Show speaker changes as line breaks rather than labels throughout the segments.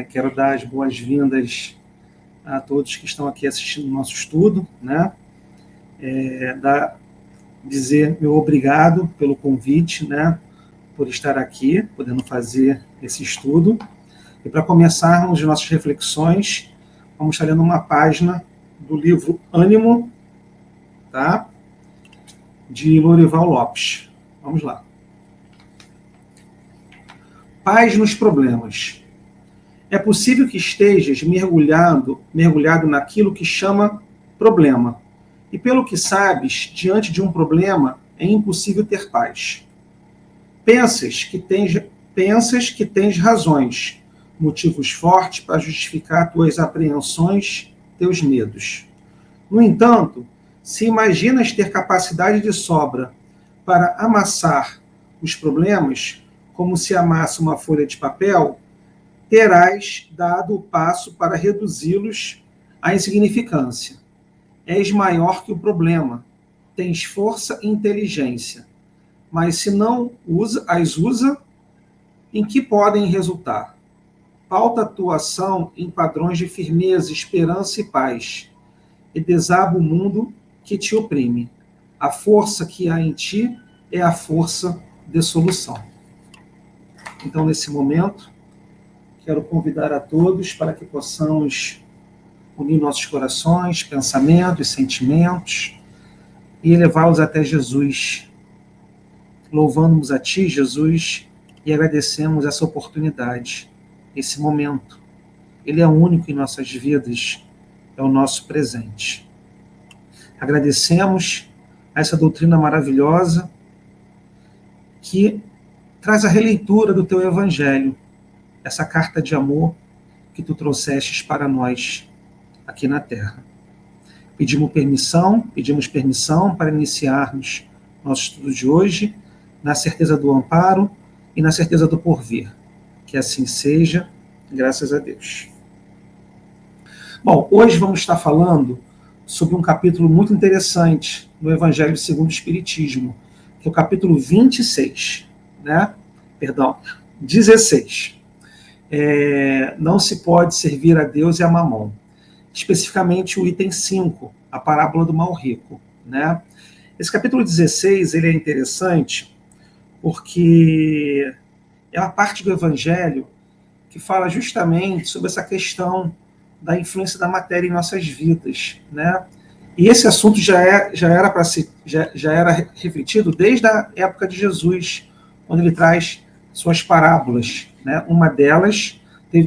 Quero dar as boas-vindas a todos que estão aqui assistindo o nosso estudo, né? Dizer meu obrigado pelo convite, né? Por estar aqui, podendo fazer esse estudo. E para começarmos nossas reflexões, vamos estar lendo uma página do livro Ânimo, tá? De Lorival Lopes. Vamos lá. Paz nos problemas. É possível que estejas mergulhado naquilo que chama problema. E pelo que sabes, diante de um problema, é impossível ter paz. Pensas que tens razões, motivos fortes para justificar tuas apreensões, teus medos. No entanto, se imaginas ter capacidade de sobra para amassar os problemas, como se amassa uma folha de papel, terás dado o passo para reduzi-los à insignificância. És maior que o problema, tens força e inteligência, mas se não as usa, em que podem resultar? Pauta a tua ação em padrões de firmeza, esperança e paz, e desaba o mundo que te oprime. A força que há em ti é a força de solução. Então, nesse momento, quero convidar a todos para que possamos unir nossos corações, pensamentos e sentimentos e levá-los até Jesus. Louvamos a Ti, Jesus, e agradecemos essa oportunidade, esse momento. Ele é único em nossas vidas, é o nosso presente. Agradecemos a essa doutrina maravilhosa que traz a releitura do Teu Evangelho, essa carta de amor que Tu trouxestes para nós aqui na Terra. Pedimos permissão para iniciarmos nosso estudo de hoje, na certeza do amparo e na certeza do porvir. Que assim seja, graças a Deus. Bom, hoje vamos estar falando sobre um capítulo muito interessante no Evangelho segundo o Espiritismo, que é o capítulo 26, né? Perdão, 16. Não se pode servir a Deus e a Mamon. Especificamente o item 5, a parábola do mal rico, né? Esse capítulo 16, ele é interessante porque é uma parte do Evangelho que fala justamente sobre essa questão da influência da matéria em nossas vidas, né? E esse assunto já era refletido desde a época de Jesus, quando ele traz suas parábolas, né? Uma delas,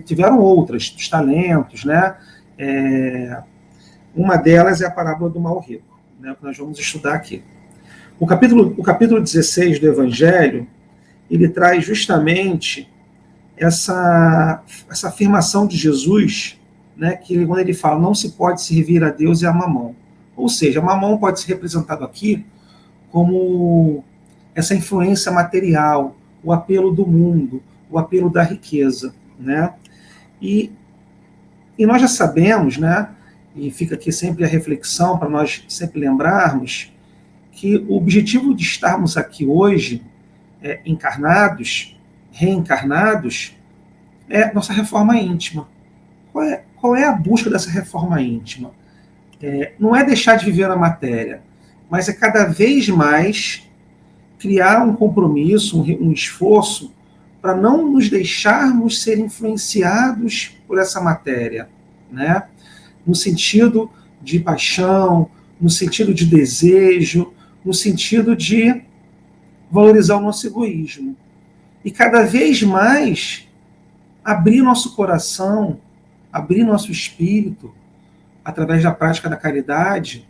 tiveram outras, dos talentos, né? Uma delas é a parábola do mal rico, né? Que nós vamos estudar aqui. O capítulo 16 do Evangelho, ele traz justamente essa afirmação de Jesus, né? Que quando ele fala, não se pode servir a Deus e a Mamon. Ou seja, a Mamon pode ser representado aqui como essa influência material, o apelo do mundo, o apelo da riqueza, né? E nós já sabemos, né? E fica aqui sempre a reflexão para nós sempre lembrarmos que o objetivo de estarmos aqui hoje, encarnados, reencarnados, é nossa reforma íntima. Qual é a busca dessa reforma íntima? Não é deixar de viver na matéria, mas é cada vez mais criar um compromisso, um esforço para não nos deixarmos ser influenciados por essa matéria, né? No sentido de paixão, no sentido de desejo, no sentido de valorizar o nosso egoísmo. E cada vez mais abrir nosso coração, abrir nosso espírito, através da prática da caridade,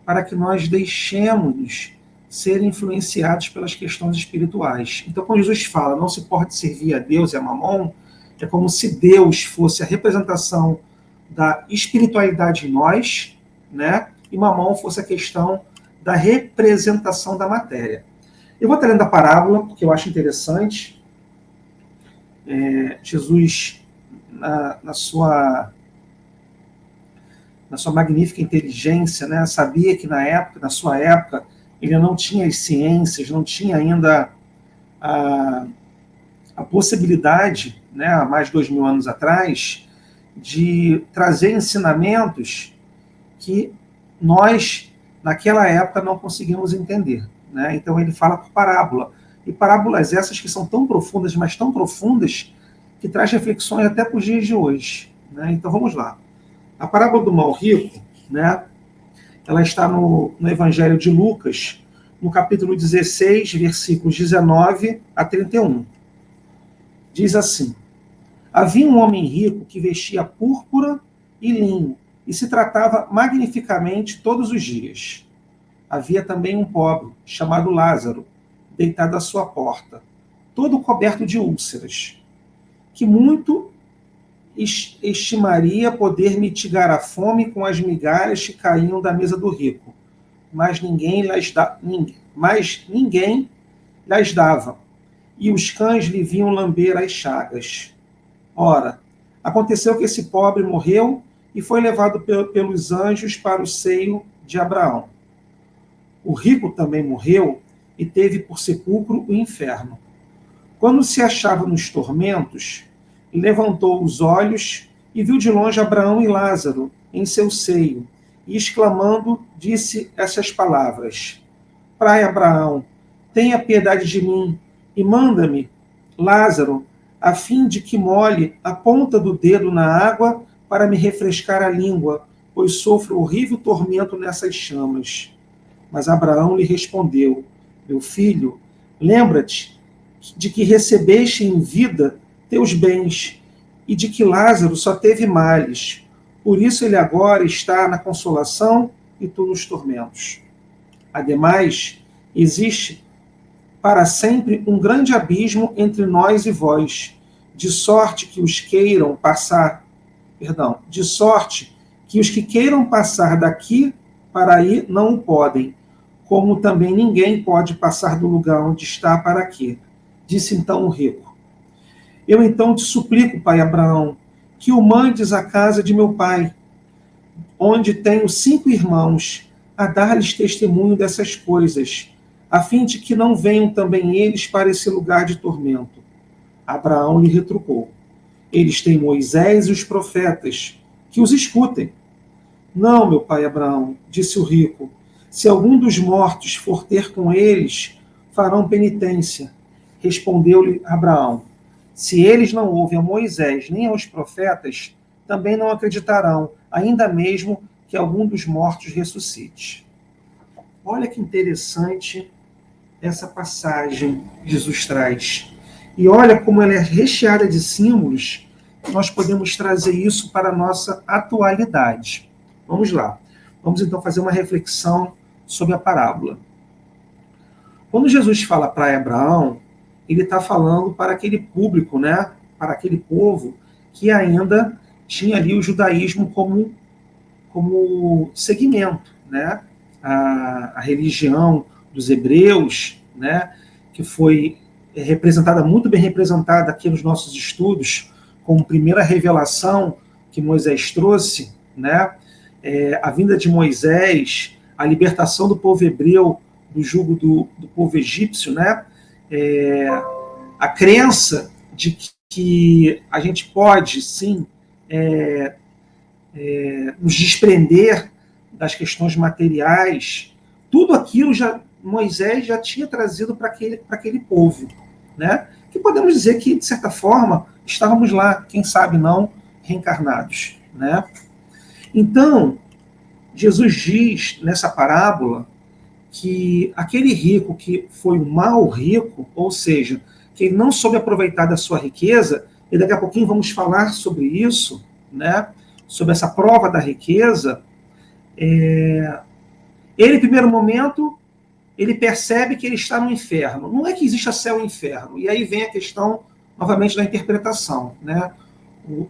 para que nós deixemos ser influenciados pelas questões espirituais. Então, quando Jesus fala, não se pode servir a Deus e a Mamon, é como se Deus fosse a representação da espiritualidade em nós, né? E Mamon fosse a questão da representação da matéria. Eu vou estar lendo a parábola, porque eu acho interessante. Jesus, na sua magnífica inteligência, né, sabia que na sua época, ele não tinha as ciências, não tinha ainda a possibilidade, né, há mais de 2000 anos atrás, de trazer ensinamentos que nós, naquela época, não conseguimos entender, né? Então ele fala por parábola. E parábolas essas que são tão profundas, mas tão profundas, que traz reflexões até para os dias de hoje, né? Então vamos lá. A parábola do mal rico, né, ela está no Evangelho de Lucas, no capítulo 16, versículos 19 a 31. Diz assim: havia um homem rico que vestia púrpura e linho, e se tratava magnificamente todos os dias. Havia também um pobre, chamado Lázaro, deitado à sua porta, todo coberto de úlceras, que muito estimaria poder mitigar a fome com as migalhas que caíam da mesa do rico, mas ninguém lhes dava, e os cães lhe vinham lamber as chagas. Ora, aconteceu que esse pobre morreu e foi levado pelos anjos para o seio de Abraão. O rico também morreu e teve por sepulcro o inferno. Quando se achava nos tormentos, levantou os olhos e viu de longe Abraão e Lázaro em seu seio, e exclamando, disse essas palavras: Pai Abraão, tenha piedade de mim e manda-me Lázaro, a fim de que molhe a ponta do dedo na água para me refrescar a língua, pois sofro horrível tormento nessas chamas. Mas Abraão lhe respondeu: meu filho, lembra-te de que recebeste em vida teus bens, e de que Lázaro só teve males. Por isso ele agora está na consolação e tu nos tormentos. Ademais, existe para sempre um grande abismo entre nós e vós, de sorte que os que queiram passar daqui para aí não o podem, como também ninguém pode passar do lugar onde está para aqui. Disse então o rico: eu então te suplico, pai Abraão, que o mandes à casa de meu pai, onde tenho 5 irmãos, a dar-lhes testemunho dessas coisas, a fim de que não venham também eles para esse lugar de tormento. Abraão lhe retrucou: eles têm Moisés e os profetas, que os escutem. Não, meu pai Abraão, disse o rico, se algum dos mortos for ter com eles, farão penitência. Respondeu-lhe Abraão: se eles não ouvem a Moisés nem aos profetas, também não acreditarão, ainda mesmo que algum dos mortos ressuscite. Olha que interessante essa passagem que Jesus traz. E olha como ela é recheada de símbolos, que nós podemos trazer isso para a nossa atualidade. Vamos lá. Vamos então fazer uma reflexão sobre a parábola. Quando Jesus fala para Abraão, ele está falando para aquele público, né? Para aquele povo que ainda tinha ali o judaísmo como segmento, né? A religião dos hebreus, né? Que foi representada, muito bem representada aqui nos nossos estudos, como primeira revelação que Moisés trouxe, né? A vinda de Moisés, a libertação do povo hebreu do jugo do povo egípcio, né? A crença de que a gente pode, sim, nos desprender das questões materiais, tudo aquilo Moisés já tinha trazido para aquele povo, né? Que podemos dizer que, de certa forma, estávamos lá, quem sabe não, reencarnados, né? Então, Jesus diz nessa parábola que aquele rico que foi um mau rico, ou seja, que ele não soube aproveitar da sua riqueza, e daqui a pouquinho vamos falar sobre isso, né? Sobre essa prova da riqueza, ele, em primeiro momento, ele percebe que ele está no inferno. Não é que exista céu e inferno. E aí vem a questão, novamente, da interpretação, né?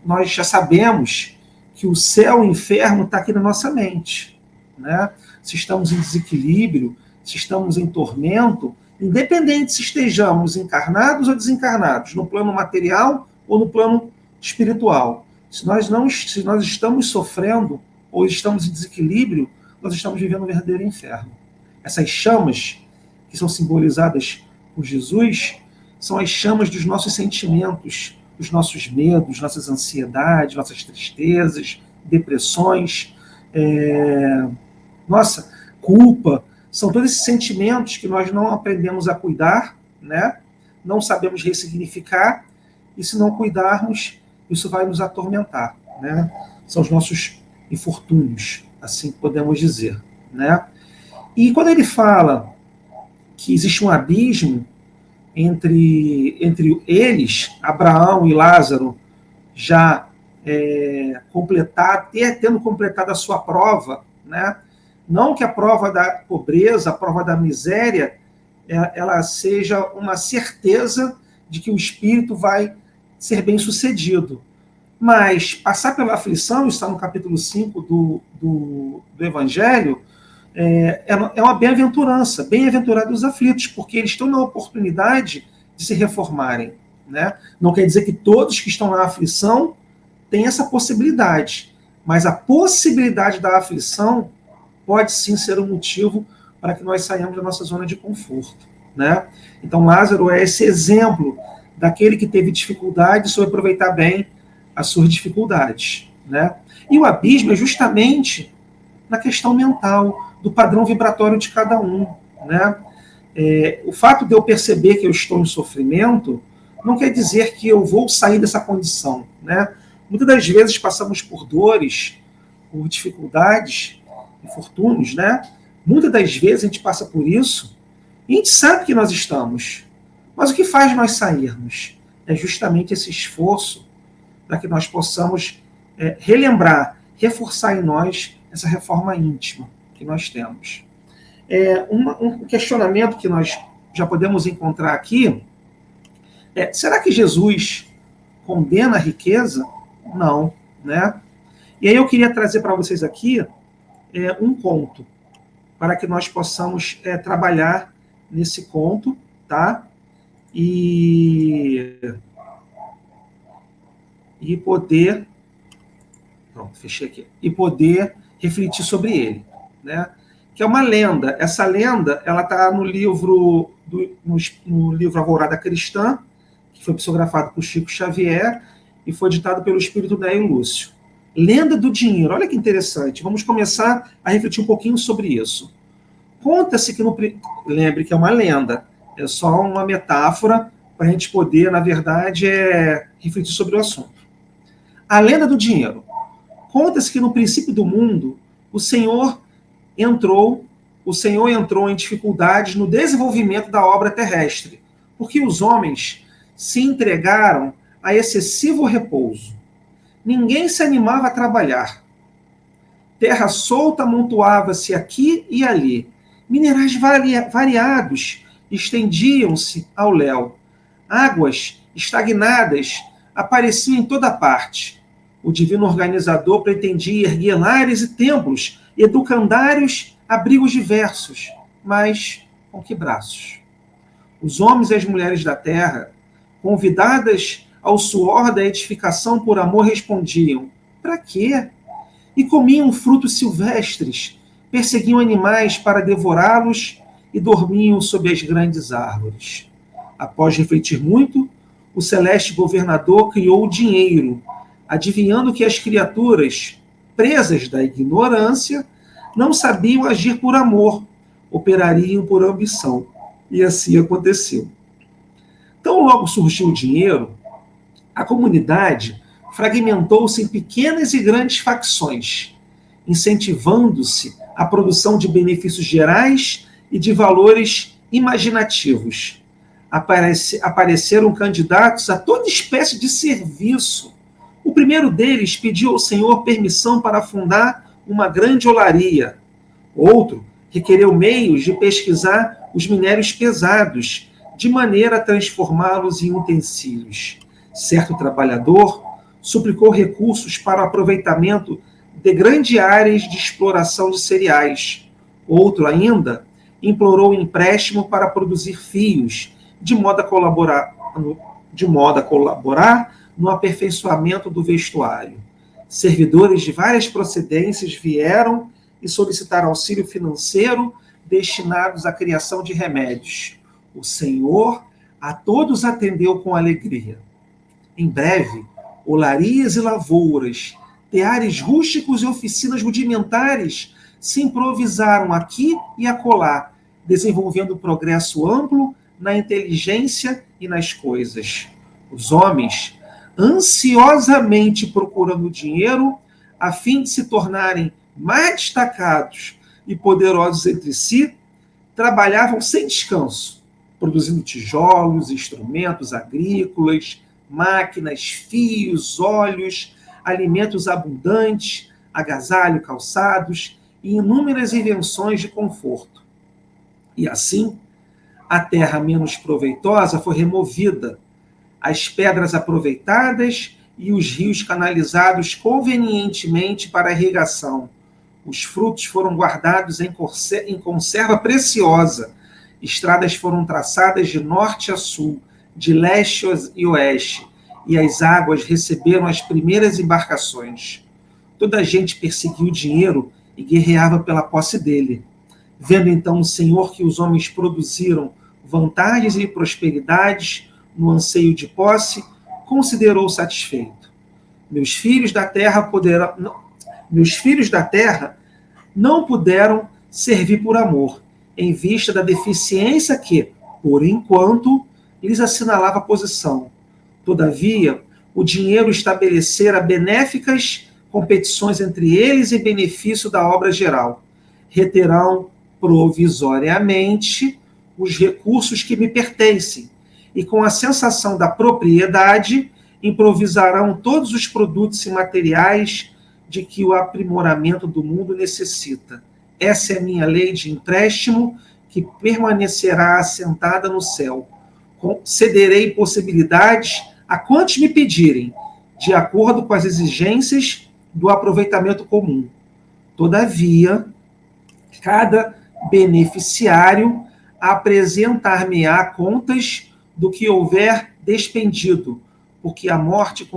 Nós já sabemos que o céu e o inferno está aqui na nossa mente, né? Se estamos em desequilíbrio, se estamos em tormento, independente se estejamos encarnados ou desencarnados, no plano material ou no plano espiritual. Se nós estamos sofrendo ou estamos em desequilíbrio, nós estamos vivendo um verdadeiro inferno. Essas chamas que são simbolizadas por Jesus são as chamas dos nossos sentimentos, os nossos medos, nossas ansiedades, nossas tristezas, depressões, nossa, culpa. São todos esses sentimentos que nós não aprendemos a cuidar, né? Não sabemos ressignificar, e se não cuidarmos, isso vai nos atormentar, né? São os nossos infortúnios, assim podemos dizer, né? E quando ele fala que existe um abismo entre eles, Abraão e Lázaro, já tendo completado a sua prova, né? Não que a prova da pobreza, a prova da miséria, ela seja uma certeza de que o espírito vai ser bem sucedido. Mas passar pela aflição, está no capítulo 5 do Evangelho, é uma bem-aventurança, bem-aventurados os aflitos, porque eles estão na oportunidade de se reformarem, né? Não quer dizer que todos que estão na aflição têm essa possibilidade, mas a possibilidade da aflição pode sim ser um motivo para que nós saiamos da nossa zona de conforto, né? Então Lázaro é esse exemplo daquele que teve dificuldade de soube aproveitar bem as suas dificuldades, né? E o abismo é justamente na questão mental, do padrão vibratório de cada um, né? O fato de eu perceber que eu estou em sofrimento não quer dizer que eu vou sair dessa condição, né? Muitas das vezes passamos por dores, por dificuldades, infortúnios, né? Muitas das vezes a gente passa por isso e a gente sabe que nós estamos. Mas o que faz nós sairmos? É justamente esse esforço para que nós possamos relembrar, reforçar em nós essa reforma íntima que nós temos. Um questionamento que nós já podemos encontrar aqui será que Jesus condena a riqueza? Não, né? E aí eu queria trazer para vocês aqui um conto, para que nós possamos trabalhar nesse conto, tá? E poder... Pronto, fechei aqui. E poder refletir sobre ele, né? Que é uma lenda. Essa lenda, ela está no livro Alvorada Cristã, que foi psicografado por Chico Xavier e foi ditado pelo espírito Nélio Lúcio. Lenda do dinheiro. Olha que interessante. Vamos começar a refletir um pouquinho sobre isso. Conta-se que lembre que é uma lenda. É só uma metáfora para a gente poder, na verdade, refletir sobre o assunto. A lenda do dinheiro. Conta-se que no princípio do mundo, o Senhor entrou em dificuldades no desenvolvimento da obra terrestre, porque os homens se entregaram a excessivo repouso. Ninguém se animava a trabalhar. Terra solta amontoava-se aqui e ali. Minerais variados estendiam-se ao léu. Águas estagnadas apareciam em toda parte. O divino organizador pretendia erguer lares e templos, educandários, abrigos diversos, mas com que braços? Os homens e as mulheres da terra, convidadas ao suor da edificação por amor, respondiam: para quê? E comiam frutos silvestres, perseguiam animais para devorá-los e dormiam sob as grandes árvores. Após refletir muito, o celeste governador criou o dinheiro, adivinhando que as criaturas, presas da ignorância, não sabiam agir por amor, operariam por ambição. E assim aconteceu. Tão logo surgiu o dinheiro, a comunidade fragmentou-se em pequenas e grandes facções, incentivando-se a produção de benefícios gerais e de valores imaginativos. Apareceram candidatos a toda espécie de serviço. O primeiro deles pediu ao Senhor permissão para fundar uma grande olaria. Outro requereu meios de pesquisar os minérios pesados, de maneira a transformá-los em utensílios. Certo trabalhador suplicou recursos para o aproveitamento de grandes áreas de exploração de cereais. Outro ainda implorou empréstimo para produzir fios, de modo a colaborar no aperfeiçoamento do vestuário. Servidores de várias procedências vieram e solicitaram auxílio financeiro destinados à criação de remédios. O Senhor a todos atendeu com alegria. Em breve, olarias e lavouras, teares rústicos e oficinas rudimentares se improvisaram aqui e acolá, desenvolvendo progresso amplo na inteligência e nas coisas. Os homens, ansiosamente procurando dinheiro, a fim de se tornarem mais destacados e poderosos entre si, trabalhavam sem descanso, produzindo tijolos, instrumentos agrícolas, máquinas, fios, óleos, alimentos abundantes, agasalho, calçados e inúmeras invenções de conforto. E assim, a terra menos proveitosa foi removida, as pedras aproveitadas e os rios canalizados convenientemente para a irrigação. Os frutos foram guardados em conserva preciosa. Estradas foram traçadas de norte a sul, de leste e oeste, e as águas receberam as primeiras embarcações. Toda a gente perseguiu o dinheiro e guerreava pela posse dele. Vendo então o Senhor que os homens produziram vantagens e prosperidades no anseio de posse, considerou satisfeito. Meus filhos da terra não puderam servir por amor, em vista da deficiência que, por enquanto, lhes assinalava a posição. Todavia, o dinheiro estabelecera benéficas competições entre eles em benefício da obra geral. Reterão provisoriamente os recursos que me pertencem, e com a sensação da propriedade, improvisarão todos os produtos e materiais de que o aprimoramento do mundo necessita. Essa é a minha lei de empréstimo, que permanecerá assentada no céu. Concederei possibilidades a quantos me pedirem, de acordo com as exigências do aproveitamento comum. Todavia, cada beneficiário apresentar-me-á contas do que houver despendido, porque a morte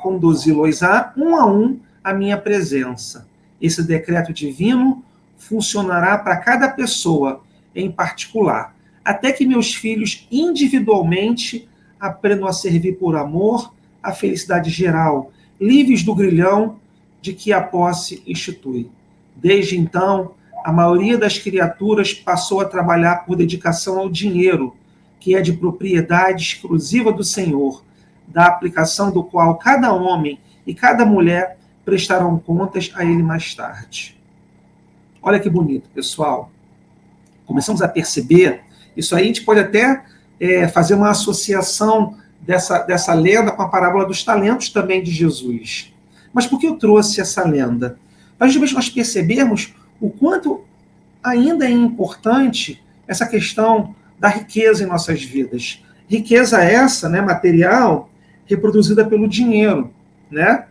conduzi-los-á um a um à minha presença. Esse decreto divino funcionará para cada pessoa em particular, até que meus filhos individualmente aprendam a servir por amor à felicidade geral, livres do grilhão de que a posse institui. Desde então, a maioria das criaturas passou a trabalhar por dedicação ao dinheiro, que é de propriedade exclusiva do Senhor, da aplicação do qual cada homem e cada mulher prestarão contas a ele mais tarde. Olha que bonito, pessoal. Começamos a perceber, isso aí a gente pode até fazer uma associação dessa lenda com a parábola dos talentos também de Jesus. Mas por que eu trouxe essa lenda? Para justamente nós percebermos o quanto ainda é importante essa questão da riqueza em nossas vidas. Riqueza essa, né, material, reproduzida pelo dinheiro, né?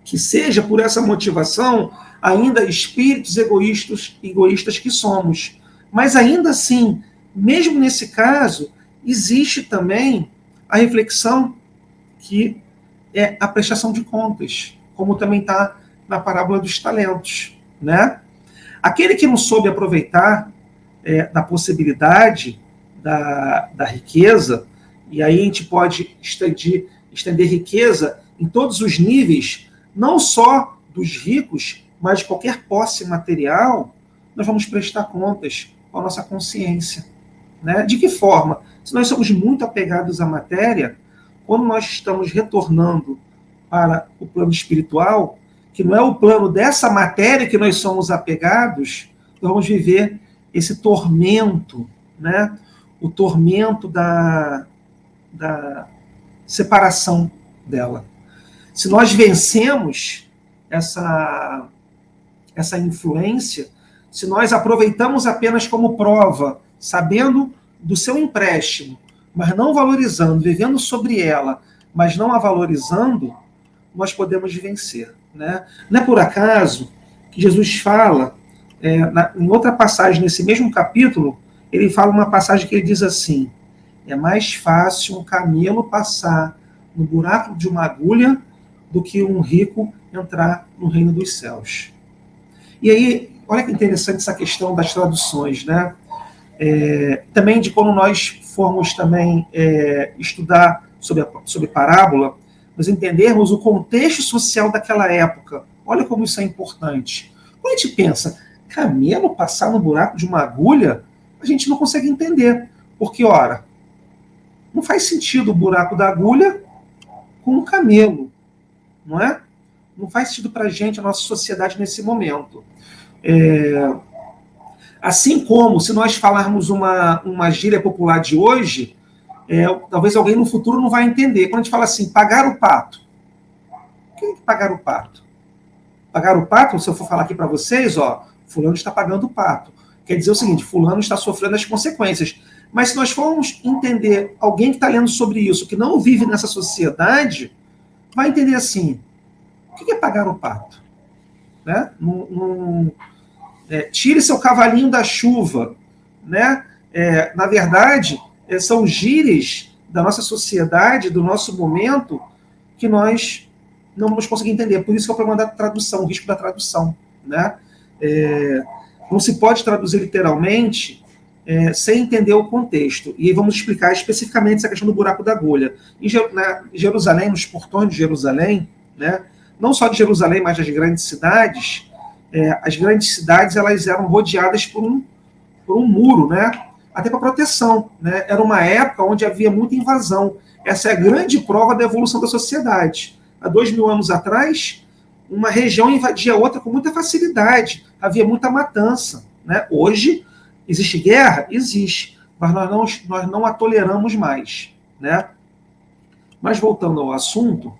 Que seja por essa motivação ainda espíritos egoístas que somos. Mas ainda assim, mesmo nesse caso, existe também a reflexão que é a prestação de contas, como também está na parábola dos talentos, né? Aquele que não soube aproveitar da possibilidade da riqueza, e aí a gente pode estender riqueza em todos os níveis, não só dos ricos, mas de qualquer posse material, nós vamos prestar contas com a nossa consciência, né? De que forma? Se nós somos muito apegados à matéria, quando nós estamos retornando para o plano espiritual, que não é o plano dessa matéria que nós somos apegados, nós vamos viver esse tormento, né? O tormento da separação dela. Se nós vencemos essa influência, se nós aproveitamos apenas como prova, sabendo do seu empréstimo, mas não valorizando, vivendo sobre ela, mas não a valorizando, nós podemos vencer, né? Não é por acaso que Jesus fala, em outra passagem, nesse mesmo capítulo, ele fala uma passagem que ele diz assim: é mais fácil um camelo passar no buraco de uma agulha do que um rico entrar no reino dos céus. E aí, olha que interessante essa questão das traduções, né? Também de quando nós formos também estudar sobre parábola, nós entendermos o contexto social daquela época. Olha como isso é importante. Quando a gente pensa, camelo passar no buraco de uma agulha, a gente não consegue entender. Porque, ora, não faz sentido o buraco da agulha com um camelo, não é? Não faz sentido para a gente, a nossa sociedade, nesse momento. Assim como, se nós falarmos uma gíria popular de hoje, talvez alguém no futuro não vai entender. Quando a gente fala assim, pagar o pato. O que é pagar o pato? Pagar o pato, se eu for falar aqui para vocês, fulano está pagando o pato. Quer dizer o seguinte, fulano está sofrendo as consequências. Mas se nós formos entender alguém que está lendo sobre isso, que não vive nessa sociedade, vai entender assim, o que é pagar o pato? Né? Tire seu cavalinho da chuva. Né? Na verdade, são gírias da nossa sociedade, do nosso momento, que nós não vamos conseguir entender. Por isso que é o problema da tradução, o risco da tradução. Né? Não se pode traduzir literalmente sem entender o contexto. E aí vamos explicar especificamente essa questão do buraco da agulha. Em Jerusalém, nos portões de Jerusalém, né, não só de Jerusalém, mas das grandes cidades, as grandes cidades elas eram rodeadas por um muro, né, até para proteção. Né? Era uma época onde havia muita invasão. Essa é a grande prova da evolução da sociedade. Há 2000 anos atrás, uma região invadia outra com muita facilidade. Havia muita matança. Né? Hoje, existe guerra? Existe. Mas nós não a toleramos mais. Né? Mas voltando ao assunto,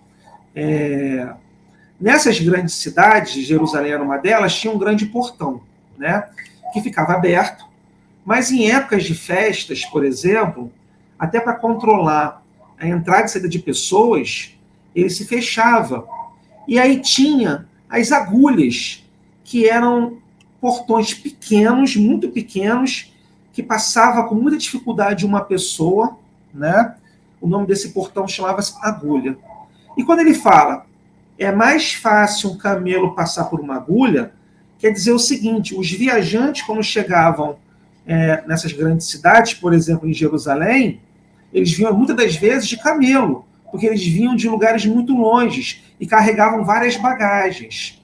nessas grandes cidades, Jerusalém era uma delas, tinha um grande portão, né? Que ficava aberto. Mas em épocas de festas, por exemplo, até para controlar a entrada e saída de pessoas, ele se fechava. E aí tinha as agulhas, que eram portões pequenos, muito pequenos, que passava com muita dificuldade uma pessoa, né? O nome desse portão chamava-se agulha. E quando ele fala, é mais fácil um camelo passar por uma agulha, quer dizer o seguinte, os viajantes, quando chegavam nessas grandes cidades, por exemplo, em Jerusalém, eles vinham muitas das vezes de camelo, porque eles vinham de lugares muito longes e carregavam várias bagagens.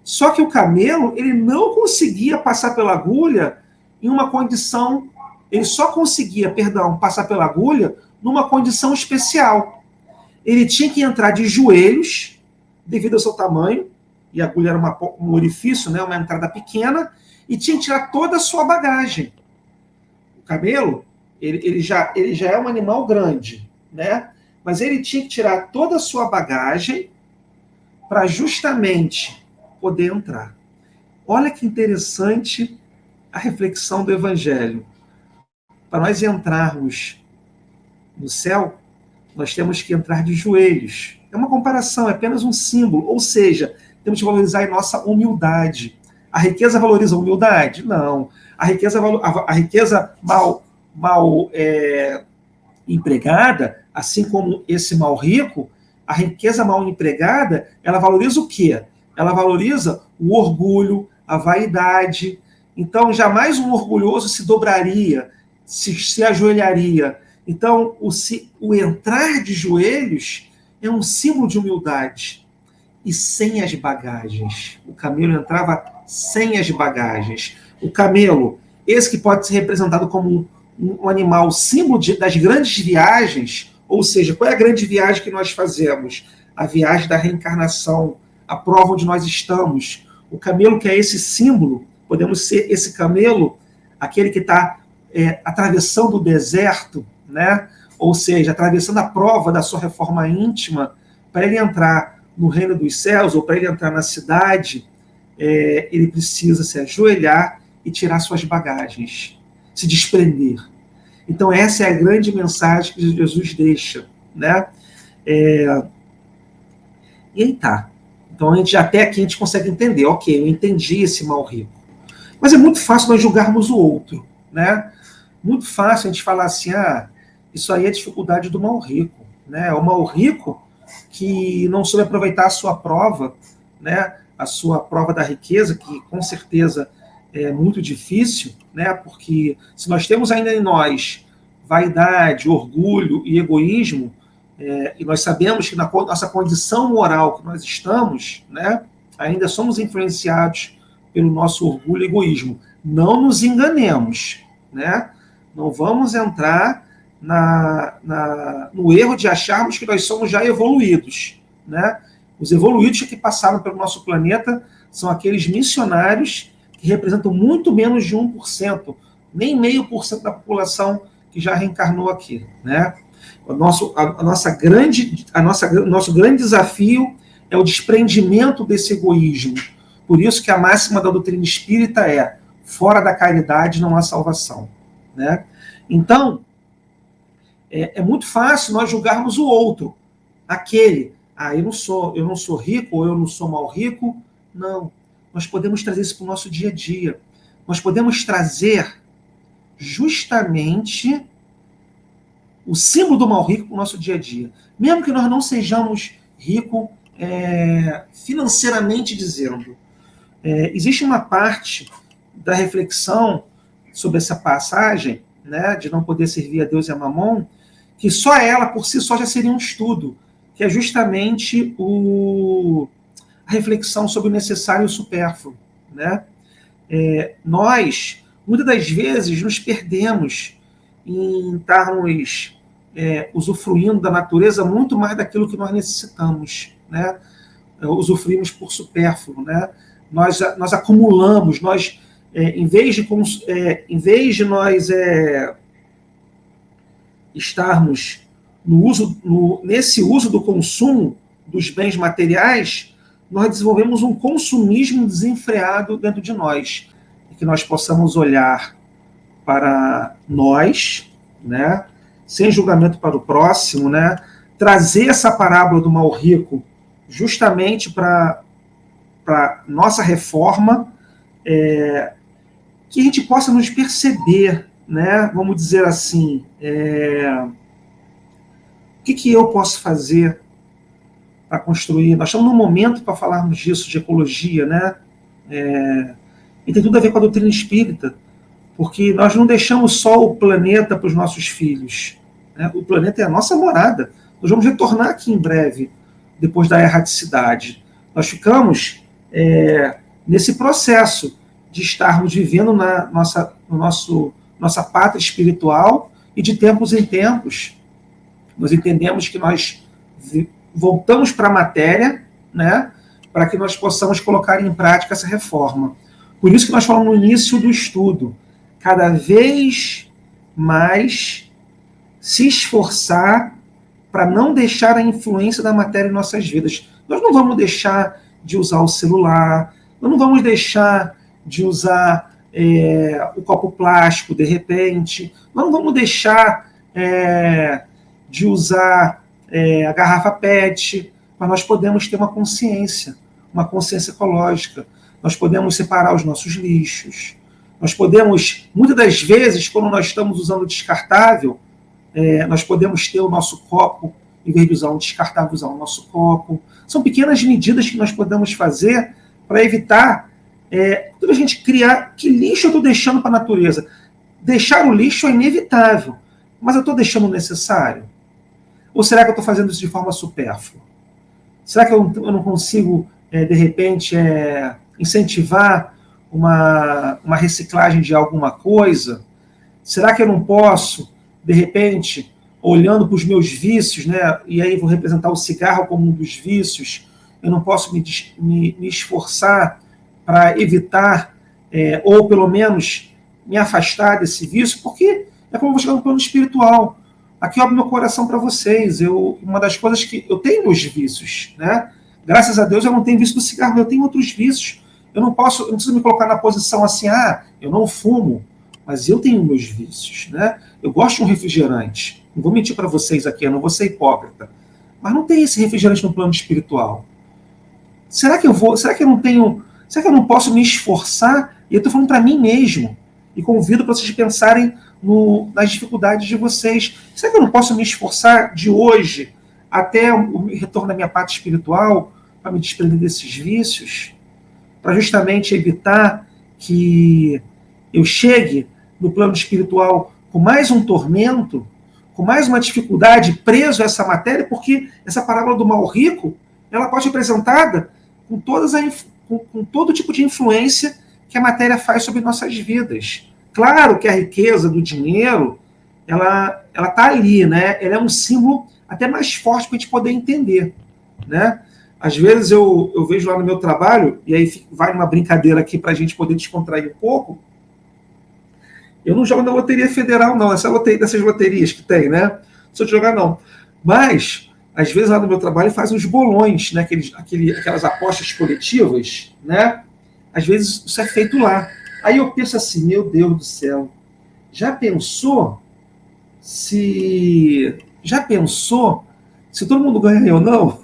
Só que o camelo, ele não conseguia passar pela agulha em uma condição, ele só conseguia, passar pela agulha numa condição especial. Ele tinha que entrar de joelhos, devido ao seu tamanho, e a agulha era um orifício, né, uma entrada pequena, e tinha que tirar toda a sua bagagem. O camelo, ele já é um animal grande, né? Mas ele tinha que tirar toda a sua bagagem para justamente poder entrar. Olha que interessante a reflexão do Evangelho. Para nós entrarmos no céu, nós temos que entrar de joelhos. É uma comparação, é apenas um símbolo. Ou seja, temos que valorizar a nossa humildade. A riqueza valoriza a humildade? Não. A riqueza mal empregada, assim como esse mal rico, a riqueza mal empregada, ela valoriza o quê? Ela valoriza o orgulho, a vaidade. Então, jamais um orgulhoso se dobraria, se ajoelharia. Então, o entrar de joelhos é um símbolo de humildade. E sem as bagagens. O camelo entrava sem as bagagens. O camelo, esse que pode ser representado como um animal símbolo das grandes viagens, ou seja, qual é a grande viagem que nós fazemos? A viagem da reencarnação, a prova onde nós estamos. O camelo, que é esse símbolo, podemos ser esse camelo, aquele que está atravessando o deserto, né? Ou seja, atravessando a prova da sua reforma íntima, para ele entrar no reino dos céus, ou para ele entrar na cidade, ele precisa se ajoelhar e tirar suas bagagens, se desprender. Então, essa é a grande mensagem que Jesus deixa. Né? E aí tá. Então, até aqui a gente consegue entender. Ok, eu entendi esse mal rico. Mas é muito fácil nós julgarmos o outro. Né? Muito fácil a gente falar assim, isso aí é a dificuldade do mal rico. Né? É o mal rico que não soube aproveitar a sua prova, né? A sua prova da riqueza, que com certeza é muito difícil, né? Porque se nós temos ainda em nós vaidade, orgulho e egoísmo, e nós sabemos que na nossa condição moral que nós estamos, né, ainda somos influenciados pelo nosso orgulho e egoísmo. Não nos enganemos, né? Não vamos entrar no erro de acharmos que nós somos já evoluídos, né? Os evoluídos que passaram pelo nosso planeta são aqueles missionários que representam muito menos de 1%, nem 0,5% da população que já reencarnou aqui, né? O nosso grande desafio é o desprendimento desse egoísmo. Por isso que a máxima da doutrina espírita é: fora da caridade não há salvação, né? Então, é muito fácil nós julgarmos o outro, aquele, eu não sou rico, ou eu não sou mal rico. Não, nós podemos trazer isso para o nosso dia a dia. Nós podemos trazer justamente o símbolo do mal rico para o nosso dia a dia. Mesmo que nós não sejamos ricos financeiramente dizendo. Existe uma parte da reflexão sobre essa passagem, né, de não poder servir a Deus e a Mamon, que só ela, por si só, já seria um estudo, que é justamente a reflexão sobre o necessário e o supérfluo, né? Nós, muitas das vezes, nos perdemos em estarmos usufruindo da natureza muito mais daquilo que nós necessitamos, né? Usufruímos por supérfluo, né? Nós acumulamos, em vez de nós estarmos nesse uso do consumo dos bens materiais, nós desenvolvemos um consumismo desenfreado dentro de nós, e que nós possamos olhar para nós, né, sem julgamento para o próximo, né, trazer essa parábola do mal rico justamente para nossa reforma, que a gente possa nos perceber, né, vamos dizer assim, o que eu posso fazer para construir? Nós estamos num momento para falarmos disso, de ecologia, né? E tem tudo a ver com a doutrina espírita, porque nós não deixamos só o planeta para os nossos filhos, né? O planeta é a nossa morada. Nós vamos retornar aqui em breve, depois da erraticidade. Nós ficamos nesse processo de estarmos vivendo na nossa pátria espiritual, e de tempos em tempos nós entendemos que nós voltamos para a matéria, né, para que nós possamos colocar em prática essa reforma. Por isso que nós falamos no início do estudo, cada vez mais se esforçar para não deixar a influência da matéria em nossas vidas. Nós não vamos deixar de usar o celular, nós não vamos deixar de usar o copo plástico, de repente, nós não vamos deixar de usar a garrafa PET, mas nós podemos ter uma consciência ecológica. Nós podemos separar os nossos lixos. Nós podemos, muitas das vezes, quando nós estamos usando o descartável, nós podemos ter o nosso copo, em vez de usar um descartável, usar o nosso copo. São pequenas medidas que nós podemos fazer para evitar toda a gente criar que lixo eu estou deixando para a natureza. Deixar o lixo é inevitável, mas eu estou deixando o necessário? Ou será que eu estou fazendo isso de forma supérflua? Será que eu não consigo, de repente, incentivar uma reciclagem de alguma coisa? Será que eu não posso, de repente, olhando para os meus vícios, né, e aí vou representar o cigarro como um dos vícios, eu não posso me esforçar para evitar, ou pelo menos me afastar desse vício? Porque é como eu vou chegar no plano espiritual. Aqui eu abro meu coração para vocês. Uma das coisas que eu tenho meus vícios, né? Graças a Deus eu não tenho vício do cigarro, mas eu tenho outros vícios. Eu não preciso me colocar na posição assim, eu não fumo, mas eu tenho meus vícios, né? Eu gosto de um refrigerante. Não vou mentir para vocês aqui, eu não vou ser hipócrita. Mas não tem esse refrigerante no plano espiritual. Será que eu não posso me esforçar? E eu estou falando para mim mesmo. E convido para vocês pensarem nas dificuldades de vocês. Será que eu não posso me esforçar de hoje até o retorno da minha parte espiritual para me desprender desses vícios? Para justamente evitar que eu chegue no plano espiritual com mais um tormento, com mais uma dificuldade, preso a essa matéria, porque essa parábola do mal rico, ela pode ser apresentada com, com todo tipo de influência que a matéria faz sobre nossas vidas. Claro que a riqueza do dinheiro, ela está ali, né? Ela é um símbolo até mais forte para a gente poder entender, né? Às vezes eu vejo lá no meu trabalho, e aí vai uma brincadeira aqui para a gente poder descontrair um pouco. Eu não jogo na Loteria Federal, não. Dessas loterias que tem, né? Não sou de jogar, não. Mas, às vezes, lá no meu trabalho, faz uns bolões, né? Aquelas apostas coletivas, né? Às vezes, isso é feito lá. Aí eu penso assim, meu Deus do céu, já pensou se todo mundo ganha ou não?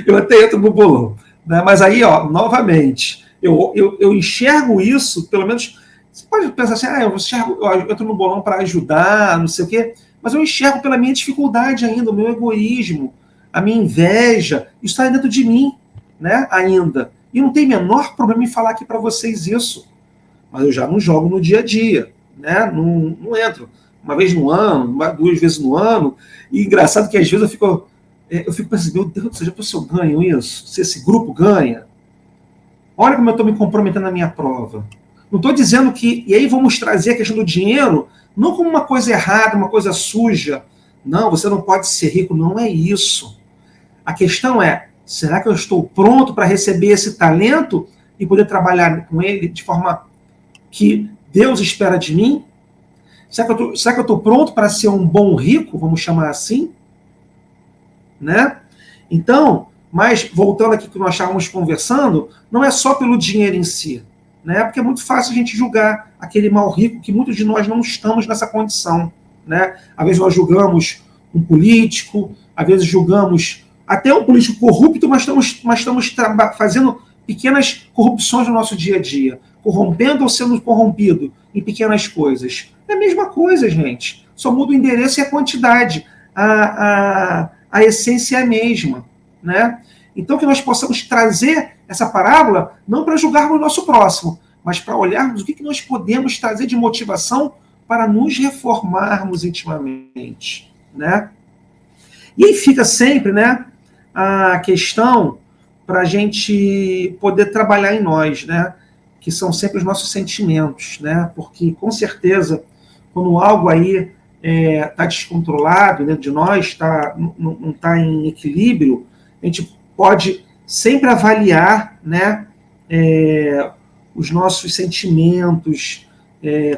Eu até entro no bolão. Né? Mas aí, ó, novamente, eu enxergo isso, pelo menos. Você pode pensar assim, eu entro no bolão para ajudar, não sei o quê, mas eu enxergo pela minha dificuldade ainda, o meu egoísmo, a minha inveja, isso está dentro de mim, né, ainda. E não tem menor problema em falar aqui para vocês isso. Mas eu já não jogo no dia a dia, né, não entro. Uma vez no ano, duas vezes no ano, e engraçado que às vezes eu fico pensando, meu Deus do céu, se eu ganho isso, se esse grupo ganha, olha como eu estou me comprometendo na minha prova. Não estou dizendo que... E aí vamos trazer a questão do dinheiro não como uma coisa errada, uma coisa suja. Não, você não pode ser rico. Não é isso. A questão é, será que eu estou pronto para receber esse talento e poder trabalhar com ele de forma que Deus espera de mim? Será que eu estou pronto para ser um bom rico, vamos chamar assim? Né? Então, mas voltando aqui que nós estávamos conversando, não é só pelo dinheiro em si. Né? Porque é muito fácil a gente julgar aquele mal rico, que muitos de nós não estamos nessa condição. Né? Às vezes nós julgamos um político, às vezes julgamos até um político corrupto, mas estamos fazendo pequenas corrupções no nosso dia a dia, corrompendo ou sendo corrompido em pequenas coisas. É a mesma coisa, gente. Só muda o endereço e a quantidade. A essência é a mesma. Né? Então, que nós possamos trazer essa parábola não para julgarmos o nosso próximo, mas para olharmos o que nós podemos trazer de motivação para nos reformarmos intimamente. Né? E aí fica sempre, né, a questão para a gente poder trabalhar em nós, né, que são sempre os nossos sentimentos, né, porque com certeza quando algo aí está descontrolado dentro de nós, não está em equilíbrio, a gente pode sempre avaliar, né, os nossos sentimentos,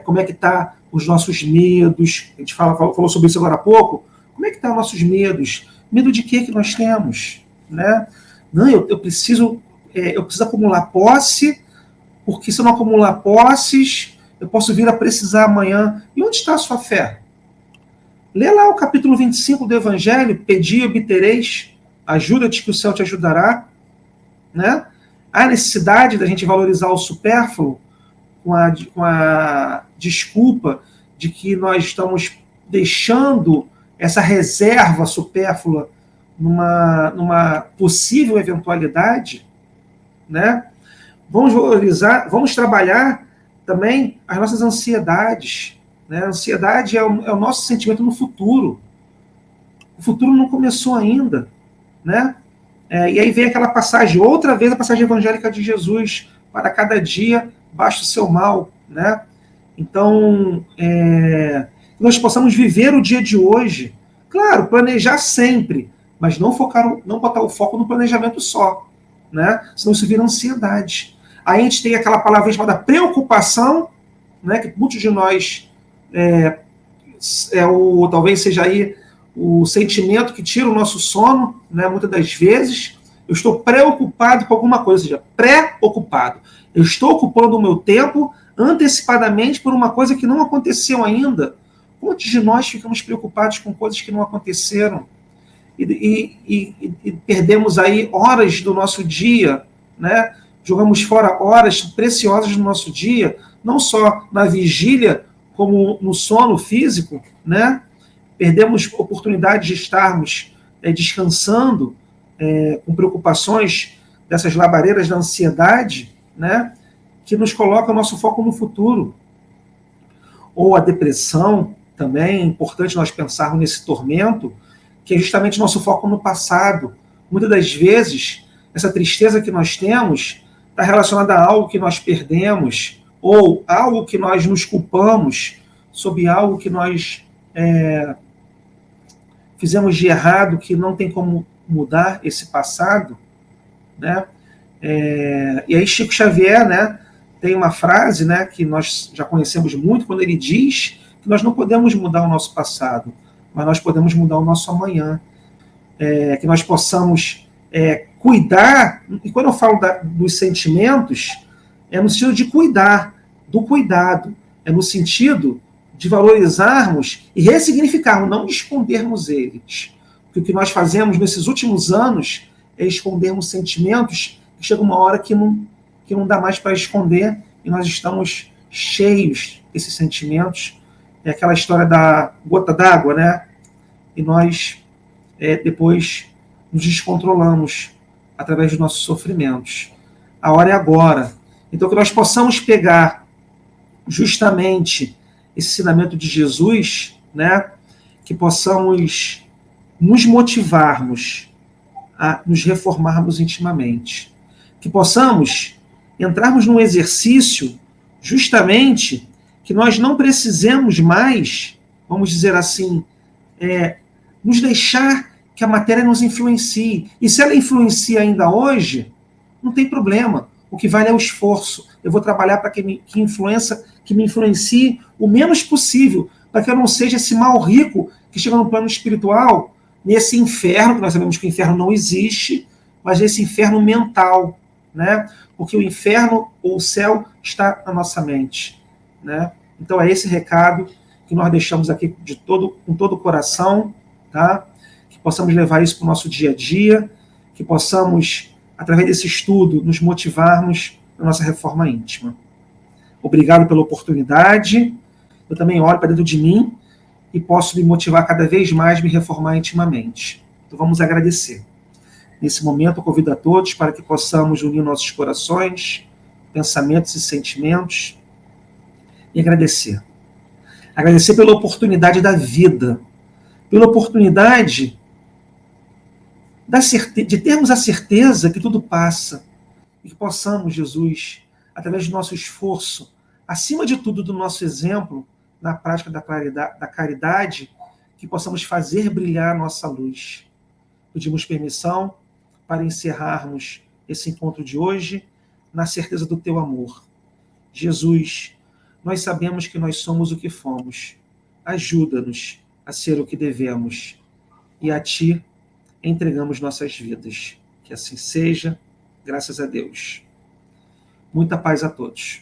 como é que está os nossos medos. A gente falou sobre isso agora há pouco. Como é que estão os nossos medos? Medo de quê que nós temos? Né? Não, eu preciso acumular posse, porque se eu não acumular posses, eu posso vir a precisar amanhã. E onde está a sua fé? Lê lá o capítulo 25 do Evangelho, pedi e obtereis, ajuda-te que o céu te ajudará. Né? Há necessidade da gente valorizar o supérfluo com a desculpa de que nós estamos deixando essa reserva supérflua numa possível eventualidade, né? Vamos valorizar, vamos trabalhar também as nossas ansiedades. Né? A ansiedade é o nosso sentimento no futuro. O futuro não começou ainda, né? E aí vem aquela passagem, outra vez a passagem evangélica de Jesus, para cada dia basta o seu mal, né? Então, nós possamos viver o dia de hoje, claro, planejar sempre, mas não botar o foco no planejamento só, né? Senão isso vira ansiedade. Aí a gente tem aquela palavra chamada preocupação, né? Que muitos de nós talvez seja aí o sentimento que tira o nosso sono, né? Muitas das vezes eu estou preocupado com alguma coisa, ou seja, pré-ocupado. Eu estou ocupando o meu tempo antecipadamente por uma coisa que não aconteceu ainda. Quantos de nós ficamos preocupados com coisas que não aconteceram? E perdemos aí horas do nosso dia, né? Jogamos fora horas preciosas do nosso dia, não só na vigília, como no sono físico, né? Perdemos oportunidade de estarmos descansando com preocupações dessas labaredas da ansiedade, né? Que nos coloca o nosso foco no futuro. Ou a depressão, também é importante nós pensarmos nesse tormento, que é justamente nosso foco no passado. Muitas das vezes, essa tristeza que nós temos está relacionada a algo que nós perdemos, ou algo que nós nos culpamos, sobre algo que nós fizemos de errado, que não tem como mudar esse passado, né? E aí Chico Xavier, né, tem uma frase, né, que nós já conhecemos muito, quando ele diz que nós não podemos mudar o nosso passado, mas nós podemos mudar o nosso amanhã. Que nós possamos cuidar, e quando eu falo dos sentimentos, é no sentido de cuidar, do cuidado, é no sentido de valorizarmos e ressignificarmos, não de escondermos eles. Porque o que nós fazemos nesses últimos anos é escondermos sentimentos que chega uma hora que não dá mais para esconder e nós estamos cheios desses sentimentos. É aquela história da gota d'água, né? E nós depois nos descontrolamos através dos nossos sofrimentos. A hora é agora. Então, que nós possamos pegar justamente esse ensinamento de Jesus, né? Que possamos nos motivarmos a nos reformarmos intimamente. Que possamos entrarmos num exercício justamente que nós não precisemos mais, vamos dizer assim, nos deixar que a matéria nos influencie. E se ela influencia ainda hoje, não tem problema. O que vale é o esforço. Eu vou trabalhar para que me influencie o menos possível, para que eu não seja esse mal rico que chega no plano espiritual, nesse inferno, que nós sabemos que o inferno não existe, mas esse inferno mental, né? Porque o inferno ou o céu está na nossa mente, né? Então é esse recado que nós deixamos aqui com todo o coração, tá? Que possamos levar isso para o nosso dia a dia, que possamos, através desse estudo, nos motivarmos na nossa reforma íntima. Obrigado pela oportunidade. Eu também olho para dentro de mim e posso me motivar cada vez mais a me reformar intimamente. Então vamos agradecer. Nesse momento, eu convido a todos para que possamos unir nossos corações, pensamentos e sentimentos e agradecer. Agradecer pela oportunidade da vida, pela oportunidade de termos a certeza que tudo passa e que possamos, Jesus, através do nosso esforço, acima de tudo do nosso exemplo, na prática da caridade, que possamos fazer brilhar a nossa luz. Pedimos permissão para encerrarmos esse encontro de hoje na certeza do teu amor. Jesus, nós sabemos que nós somos o que fomos. Ajuda-nos a ser o que devemos. E a ti entregamos nossas vidas. Que assim seja, graças a Deus. Muita paz a todos.